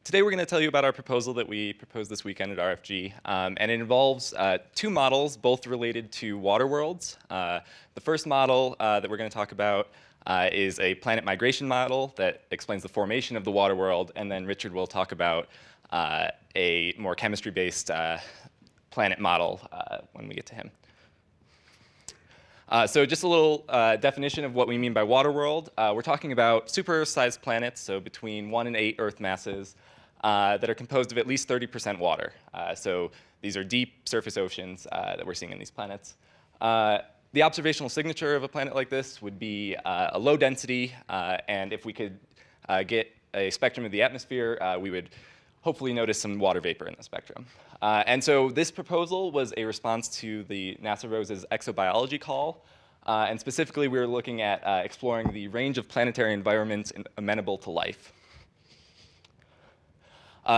Today we're going to tell you about our proposal that we proposed this weekend at RFG, and it involves two models, both related to water worlds. The first model that we're going to talk about is a planet migration model that explains the formation of the water world, and then Richard will talk about a more chemistry-based planet model when we get to him. So just a little definition of what we mean by water world. We're talking about super Earth-sized planets, so between 1 and 8 Earth masses, that are composed of at least 30% water. So these are deep surface oceans that we're seeing in these planets. The observational signature of a planet like this would be a low density, and if we could get a spectrum of the atmosphere, we would hopefully notice some water vapor in the spectrum. And so this proposal was a response to the NASA ROSE's exobiology call. And specifically, we were looking at exploring the range of planetary environments amenable to life.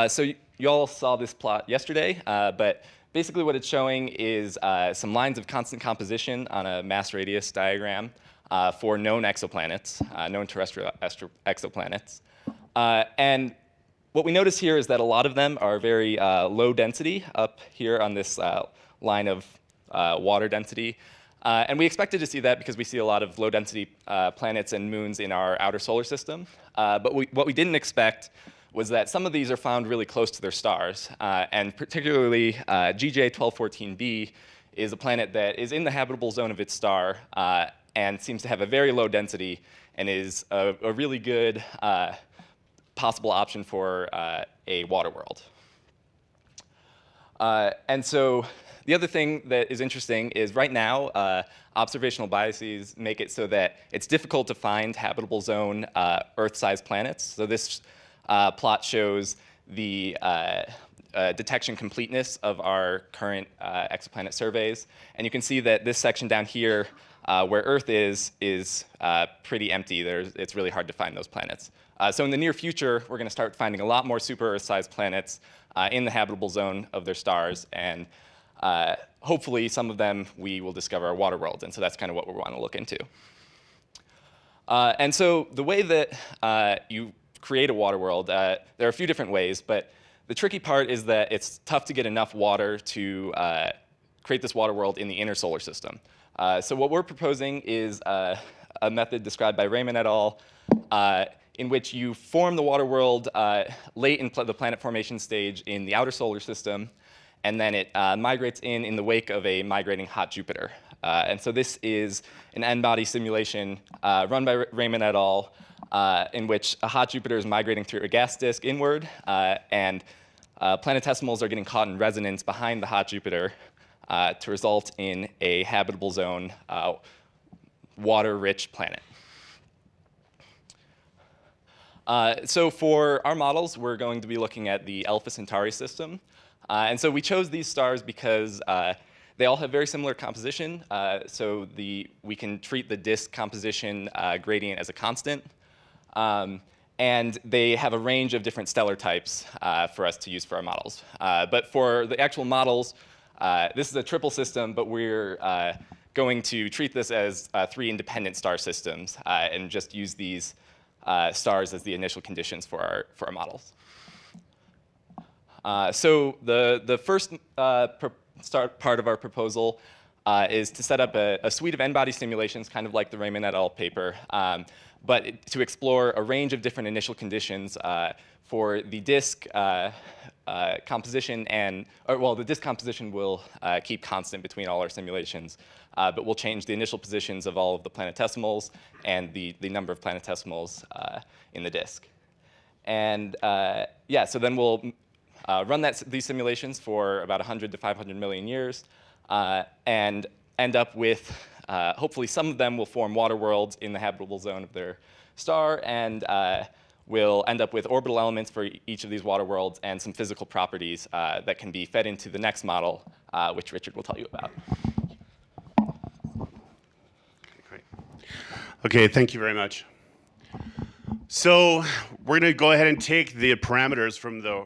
So you all saw this plot yesterday, but basically what it's showing is some lines of constant composition on a mass radius diagram for known exoplanets, known terrestrial exoplanets. And what we notice here is that a lot of them are very low density up here on this line of water density. And we expected to see that because we see a lot of low density planets and moons in our outer solar system. But what we didn't expect was that some of these are found really close to their stars. And particularly GJ1214b is a planet that is in the habitable zone of its star and seems to have a very low density and is a really good possible option for a water world. And so the other thing that is interesting is right now, observational biases make it so that it's difficult to find habitable zone Earth-sized planets. So this plot shows the detection completeness of our current exoplanet surveys. And you can see that this section down here, where Earth is pretty empty. It's really hard to find those planets. So in the near future, we're going to start finding a lot more super Earth-sized planets in the habitable zone of their stars. And hopefully, some of them we will discover are water worlds. And so that's kind of what we want to look into. And so the way that you create a water world, there are a few different ways. But the tricky part is that it's tough to get enough water to create this water world in the inner solar system. So what we're proposing is a method described by Raymond et al. In which you form the water world late in the planet formation stage in the outer solar system, and then it migrates in the wake of a migrating hot Jupiter. And so this is an N-body simulation run by Raymond et al., in which a hot Jupiter is migrating through a gas disk inward, and planetesimals are getting caught in resonance behind the hot Jupiter to result in a habitable zone, water-rich planet. So for our models, we're going to be looking at the Alpha Centauri system. And so we chose these stars because they all have very similar composition. So we can treat the disk composition gradient as a constant. And they have a range of different stellar types for us to use for our models. But for the actual models, this is a triple system, but we're going to treat this as 3 independent star systems and just use these stars as the initial conditions for our models. So the first part of our proposal is to set up a suite of N-body simulations, kind of like the Raymond et al. Paper, but to explore a range of different initial conditions for the disk composition the disk composition will keep constant between all our simulations, but we'll change the initial positions of all of the planetesimals and the number of planetesimals in the disk. And yeah, so then we'll run these simulations for about 100 to 500 million years and end up with, hopefully some of them will form water worlds in the habitable zone of their star, and we'll end up with orbital elements for each of these water worlds and some physical properties that can be fed into the next model, which Richard will tell you about. Great. Okay, thank you very much. So we're going to go ahead and take the parameters from the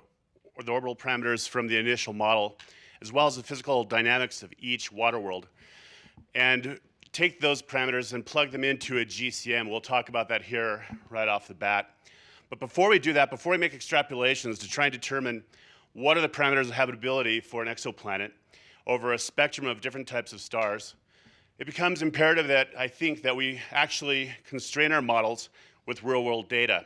orbital parameters from the initial model, as well as the physical dynamics of each water world, and take those parameters and plug them into a GCM. We'll talk about that here right off the bat. But before we do that, before we make extrapolations to try and determine what are the parameters of habitability for an exoplanet over a spectrum of different types of stars, it becomes imperative that I think that we actually constrain our models with real-world data.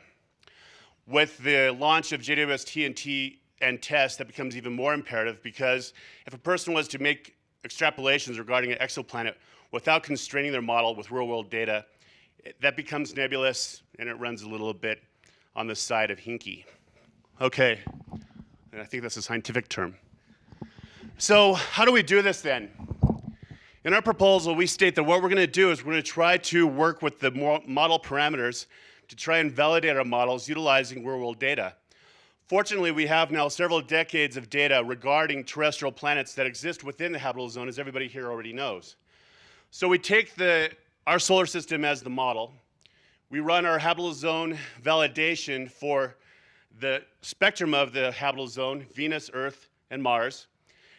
With the launch of JWST and TESS, that becomes even more imperative, because if a person was to make extrapolations regarding an exoplanet without constraining their model with real-world data, that becomes nebulous and it runs a little bit on the side of hinky. Okay, and I think that's a scientific term. So how do we do this then? In our proposal, we state that what we're going to do is we're going to try to work with the model parameters to try and validate our models utilizing real-world data. Fortunately, we have now several decades of data regarding terrestrial planets that exist within the habitable zone, as everybody here already knows. So we take our solar system as the model. We run our habitable zone validation for the spectrum of the habitable zone, Venus, Earth, and Mars,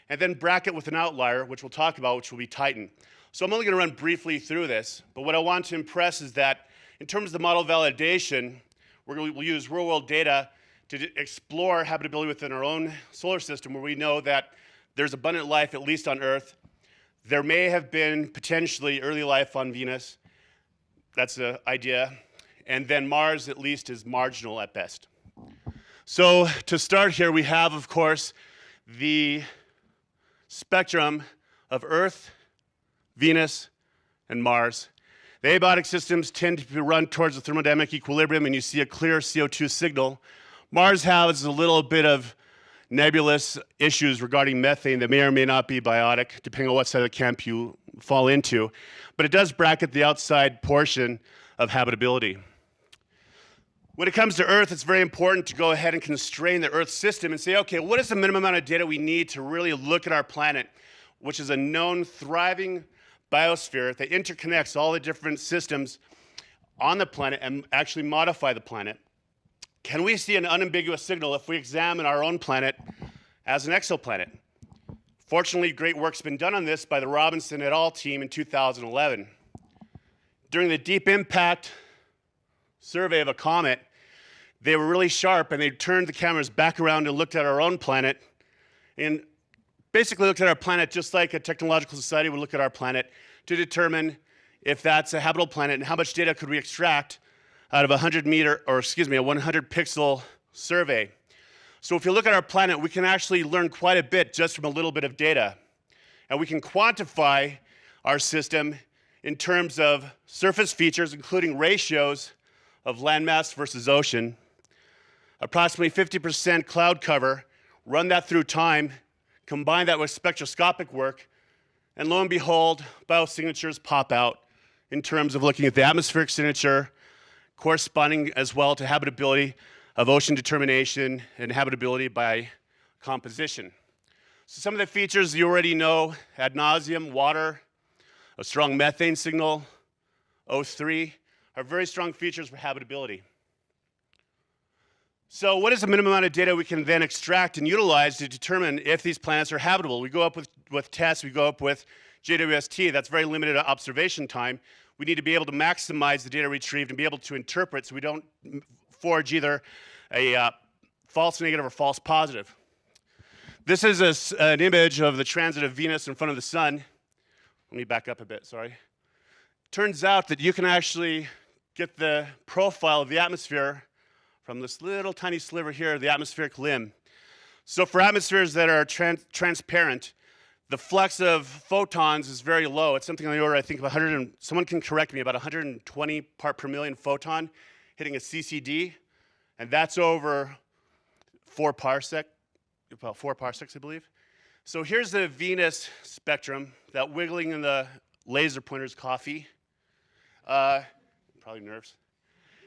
and then bracket with an outlier, which we'll talk about, which will be Titan. So I'm only going to run briefly through this, but what I want to impress is that in terms of the model validation, we'll use real-world data to explore habitability within our own solar system, where we know that there's abundant life, at least on Earth. There may have been potentially early life on Venus. That's the idea. And then Mars, at least, is marginal at best. So to start here, we have, of course, the spectrum of Earth, Venus, and Mars. The abiotic systems tend to run towards a thermodynamic equilibrium, and you see a clear CO2 signal. Mars has a little bit of nebulous issues regarding methane that may or may not be biotic, depending on what side of the camp you fall into. But it does bracket the outside portion of habitability. When it comes to Earth, it's very important to go ahead and constrain the Earth system and say, okay, what is the minimum amount of data we need to really look at our planet, which is a known thriving biosphere that interconnects all the different systems on the planet and actually modify the planet? Can we see an unambiguous signal if we examine our own planet as an exoplanet? Fortunately, great work's been done on this by the Robinson et al. Team in 2011. During the Deep Impact survey of a comet, they were really sharp, and they turned the cameras back around and looked at our own planet, and basically looked at our planet just like a technological society would look at our planet to determine if that's a habitable planet and how much data could we extract out of a 100 pixel survey. So if you look at our planet, we can actually learn quite a bit just from a little bit of data. And we can quantify our system in terms of surface features, including ratios of landmass versus ocean, approximately 50% cloud cover, run that through time, combine that with spectroscopic work, and lo and behold, biosignatures pop out in terms of looking at the atmospheric signature, corresponding as well to habitability of ocean determination and habitability by composition. So some of the features you already know, ad nauseum, water, a strong methane signal, O3, are very strong features for habitability. So what is the minimum amount of data we can then extract and utilize to determine if these planets are habitable? We go up with TESS, we go up with JWST. That's very limited observation time. We need to be able to maximize the data retrieved and be able to interpret so we don't forge either a false negative or false positive. This is an image of the transit of Venus in front of the sun. Let me back up a bit, sorry. Turns out that you can actually get the profile of the atmosphere from this little tiny sliver here, the atmospheric limb. So for atmospheres that are transparent, the flux of photons is very low. It's something on the order, I think, of 100, someone can correct me, about 120 part per million photon hitting a CCD, and that's over 4 parsecs, about 4 parsecs, I believe. So here's the Venus spectrum, that wiggling in the laser pointer's coffee. Probably nerves.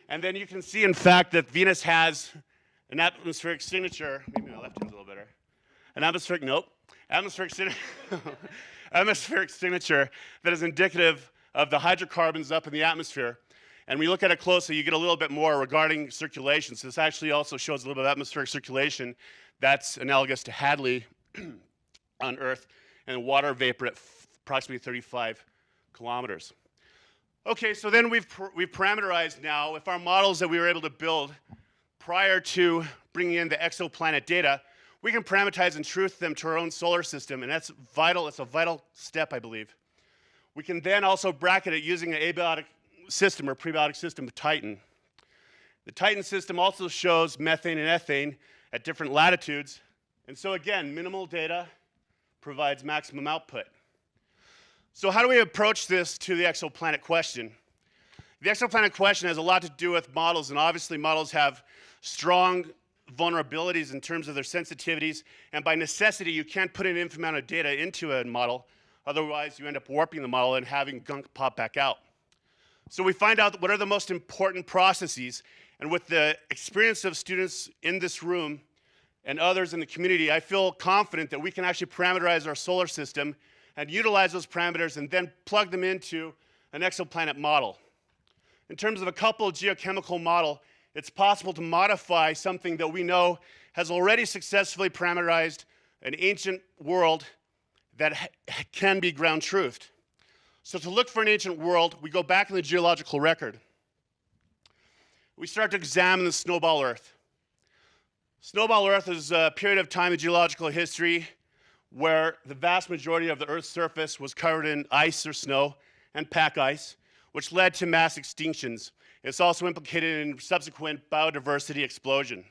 And then you can see, in fact, that Venus has an atmospheric signature. Maybe my left hand's a little better. An atmospheric, nope. Atmospheric signature that is indicative of the hydrocarbons up in the atmosphere. And when you look at it closely, you get a little bit more regarding circulation. So this actually also shows a little bit of atmospheric circulation. That's analogous to Hadley on Earth, and water vapor at approximately 35 kilometers. Okay, so then we've parameterized now, if our models that we were able to build prior to bringing in the exoplanet data, we can parameterize and truth them to our own solar system, and that's vital. It's a vital step, I believe. We can then also bracket it using an abiotic system or prebiotic system of Titan. The Titan system also shows methane and ethane at different latitudes, and so again, minimal data provides maximum output. So how do we approach this to the exoplanet question? The exoplanet question has a lot to do with models, and obviously models have strong vulnerabilities in terms of their sensitivities, and by necessity, you can't put an infinite amount of data into a model, otherwise you end up warping the model and having gunk pop back out. So we find out what are the most important processes, and with the experience of students in this room and others in the community, I feel confident that we can actually parameterize our solar system and utilize those parameters and then plug them into an exoplanet model. In terms of a coupled geochemical model, it's possible to modify something that we know has already successfully parameterized an ancient world that can be ground truthed. So to look for an ancient world, we go back in the geological record. We start to examine the snowball Earth. Snowball Earth is a period of time in geological history where the vast majority of the Earth's surface was covered in ice or snow and pack ice, which led to mass extinctions. It's also implicated in subsequent biodiversity explosion.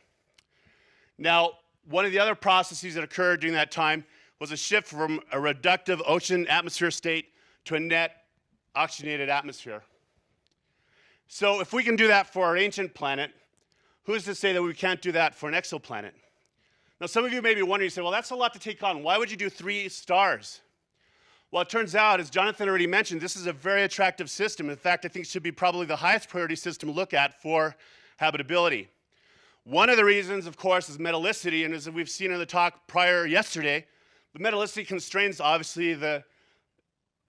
Now, one of the other processes that occurred during that time was a shift from a reductive ocean atmosphere state to a net oxygenated atmosphere. So if we can do that for our ancient planet, who's to say that we can't do that for an exoplanet? Now, some of you may be wondering, you say, well, that's a lot to take on. Why would you do 3 stars? Well, it turns out, as Jonathan already mentioned, this is a very attractive system. In fact, I think it should be probably the highest priority system to look at for habitability. One of the reasons, of course, is metallicity, and as we've seen in the talk prior yesterday, the metallicity constrains, obviously, the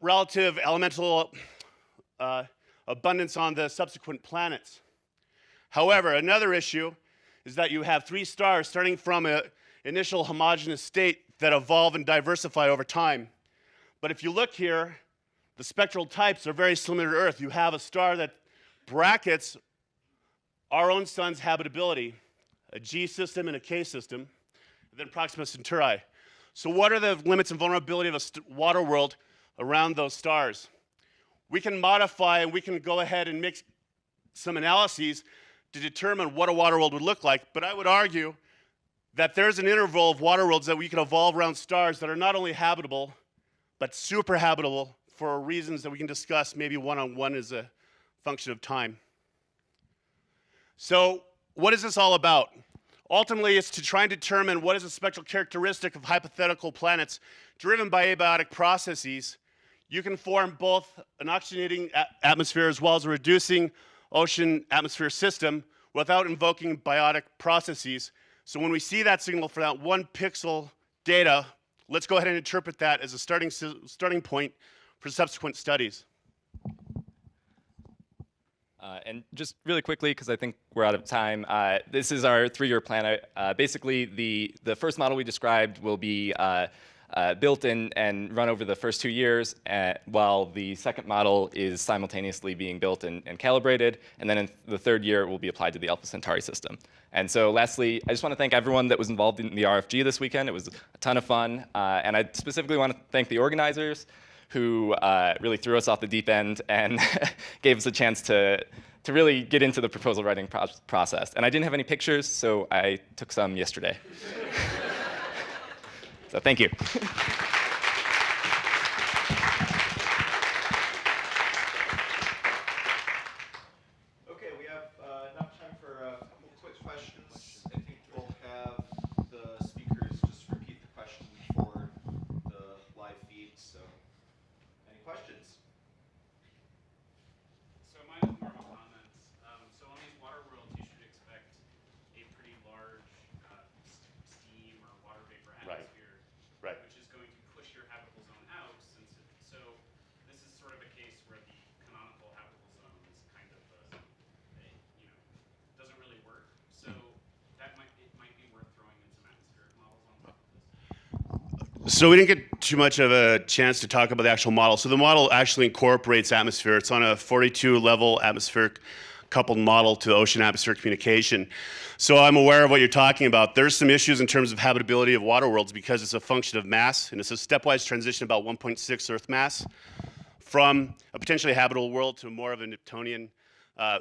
relative elemental abundance on the subsequent planets. However, another issue is that you have 3 stars starting from an initial homogeneous state that evolve and diversify over time. But if you look here, the spectral types are very similar to Earth. You have a star that brackets our own sun's habitability, a G system and a K system, and then Proxima Centauri. So what are the limits and vulnerability of a water world around those stars? We can modify and we can go ahead and make some analyses to determine what a water world would look like, but I would argue that there's an interval of water worlds that we can evolve around stars that are not only habitable, but super habitable for reasons that we can discuss maybe one-on-one as a function of time. So what is this all about? Ultimately, it's to try and determine what is a spectral characteristic of hypothetical planets driven by abiotic processes. You can form both an oxygenating atmosphere as well as a reducing ocean atmosphere system without invoking biotic processes. So when we see that signal for that 1 pixel data, let's go ahead and interpret that as a starting point for subsequent studies. And just really quickly, because I think we're out of time, this is our 3-year plan. Basically, the first model we described will be built and run over the first 2 years, while the second model is simultaneously being built and calibrated, and then in the 3rd year, it will be applied to the Alpha Centauri system. And so lastly, I just want to thank everyone that was involved in the RFG this weekend. It was a ton of fun, and I specifically want to thank the organizers who really threw us off the deep end and gave us a chance to really get into the proposal writing process. And I didn't have any pictures, so I took some yesterday. So thank you. Okay, we have enough time for a couple quick questions. I think we'll have the speakers just repeat the question for the live feed. So, any questions? So mine is more of a comment. So on these water worlds, you should expect a pretty large steam or water vapor atmosphere. Right. Which is going to push your habitable zone out, so this is sort of a case where the canonical habitable zone is kind of doesn't really work. So it might be worth throwing in some atmospheric models on top of this. So we didn't get too much of a chance to talk about the actual model. So the model actually incorporates atmosphere. It's on a 42 level atmospheric coupled model to ocean atmosphere communication. So I'm aware of what you're talking about. There's some issues in terms of habitability of water worlds because it's a function of mass, and it's a stepwise transition about 1.6 Earth mass from a potentially habitable world to more of a Newtonian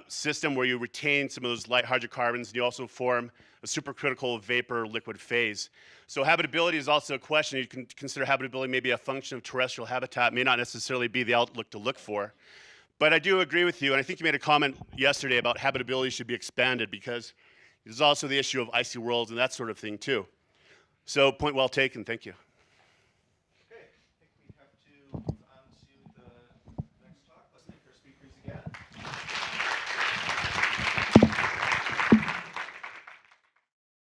system where you retain some of those light hydrocarbons and you also form a supercritical vapor liquid phase. So habitability is also a question. You can consider habitability maybe a function of terrestrial habitat, may not necessarily be the outlook to look for. But I do agree with you, and I think you made a comment yesterday about habitability should be expanded because there's also the issue of icy worlds and that sort of thing too. So point well taken, thank you.